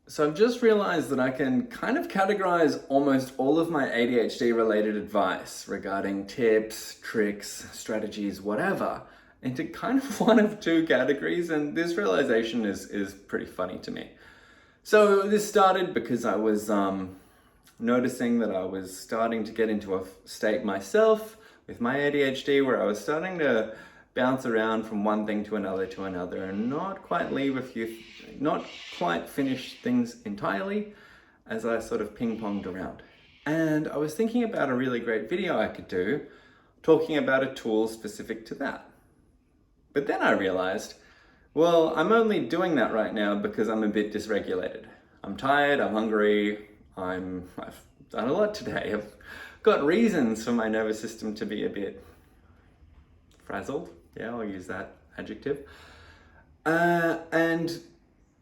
So I've just realized that I can kind of categorize almost all of my ADHD related advice regarding tips, tricks, strategies, whatever, into kind of one of two categories, and this realization is pretty funny to me. So this started because I was noticing that I was starting to get into a state myself with my ADHD where I was starting to bounce around from one thing to another and not quite not quite finish things entirely as I sort of ping-ponged around. And I was thinking about a really great video I could do talking about a tool specific to that. But then I realized, well, I'm only doing that right now because I'm a bit dysregulated. I'm tired, I'm hungry, I've done a lot today. I've got reasons for my nervous system to be a bit frazzled. Yeah, I'll use that adjective. And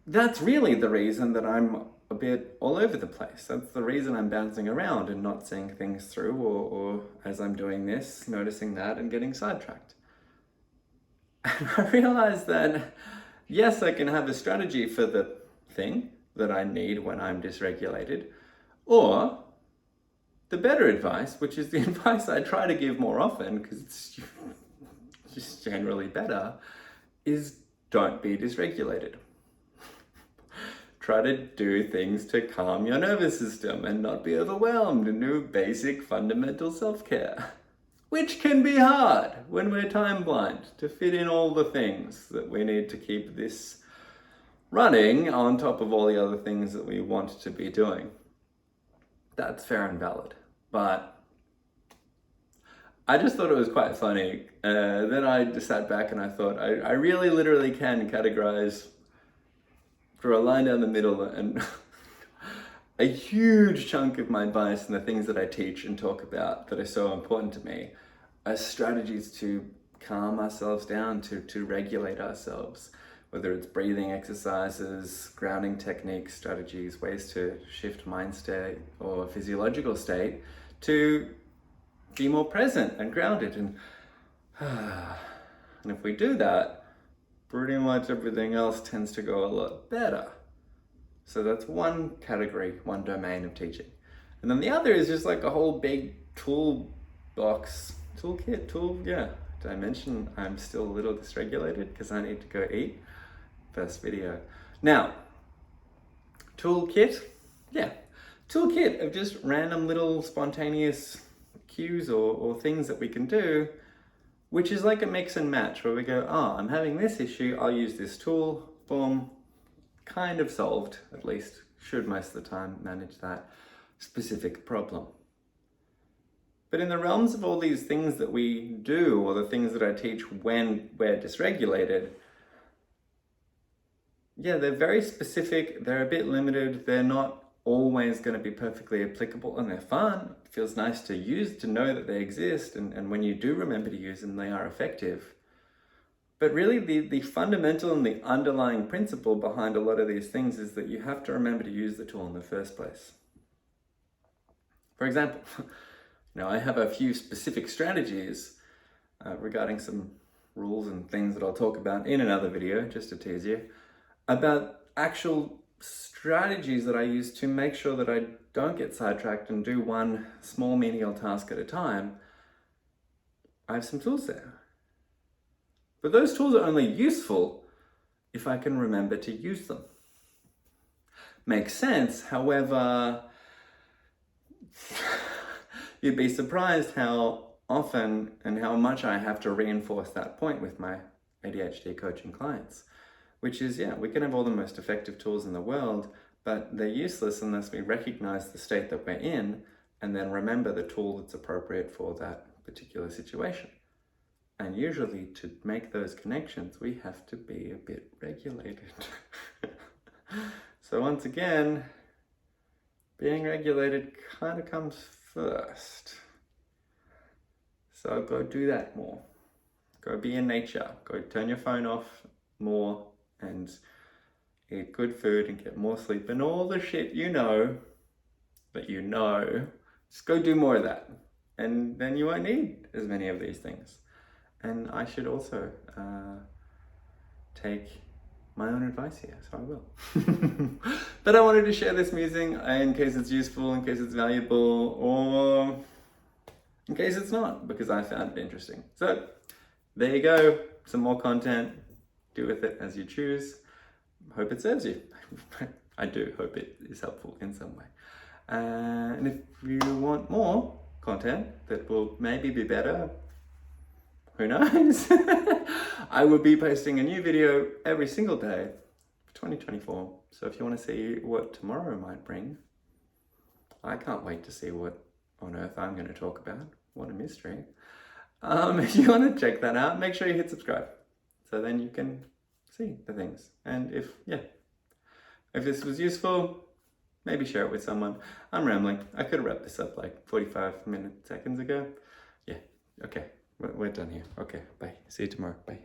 that's really the reason that I'm a bit all over the place. That's the reason I'm bouncing around and not seeing things through, or as I'm doing this, noticing that and getting sidetracked. And I realized that, yes, I can have a strategy for the thing that I need when I'm dysregulated, or the better advice, which is the advice I try to give more often because it's just generally better, is don't be dysregulated. Try to do things to calm your nervous system and not be overwhelmed and do basic fundamental self-care, which can be hard when we're time blind to fit in all the things that we need to keep this running on top of all the other things that we want to be doing. That's fair and valid, but I just thought it was quite funny. Then I just sat back and I thought, I really literally can categorize, draw a line down the middle, and a huge chunk of my advice and the things that I teach and talk about that are so important to me are strategies to calm ourselves down, to regulate ourselves, whether it's breathing exercises, grounding techniques, strategies, ways to shift mind state or physiological state to be more present and grounded. And if we do that, pretty much everything else tends to go a lot better. So that's one category, one domain of teaching. And then the other is just like a whole big toolkit. Did I mention I'm still a little dysregulated because I need to go eat? First video. Now, toolkit of just random little spontaneous cues or things that we can do, which is like a mix and match where we go, oh, I'm having this issue, I'll use this tool, boom, kind of solved, at least, should most of the time manage that specific problem. But in the realms of all these things that we do, or the things that I teach when we're dysregulated, yeah, they're very specific, they're a bit limited, they're not always going to be perfectly applicable, and they're fun. It feels nice to know that they exist, and when you do remember to use them, they are effective. But really the fundamental and the underlying principle behind a lot of these things is that you have to remember to use the tool in the first place. For example, I have a few specific strategies regarding some rules and things that I'll talk about in another video, just to tease you, about actual strategies that I use to make sure that I don't get sidetracked and do one small menial task at a time. I have some tools there. But those tools are only useful if I can remember to use them. Makes sense, however, you'd be surprised how often and how much I have to reinforce that point with my ADHD coaching clients. Which is, we can have all the most effective tools in the world, but they're useless unless we recognize the state that we're in and then remember the tool that's appropriate for that particular situation. And usually to make those connections, we have to be a bit regulated. So once again, being regulated kind of comes first. So go do that more. Go be in nature. Go turn your phone off more and eat good food and get more sleep and all the shit just go do more of that, and then you won't need as many of these things. And I should also take my own advice here, so I will. But I wanted to share this musing in case it's useful, in case it's valuable, or in case it's not, because I found it interesting. So there you go, some more content. Do with it as you choose. Hope it serves you. I do hope it is helpful in some way. And if you want more content that will maybe be better, who knows? I will be posting a new video every single day for 2024. So if you want to see what tomorrow might bring, I can't wait to see what on earth I'm going to talk about. What a mystery. If you want to check that out, make sure you hit subscribe. So then you can see the things. And if this was useful, maybe share it with someone. I'm rambling. I could have wrapped this up like 45 seconds ago. Yeah, okay. We're done here. Okay, bye. See you tomorrow. Bye.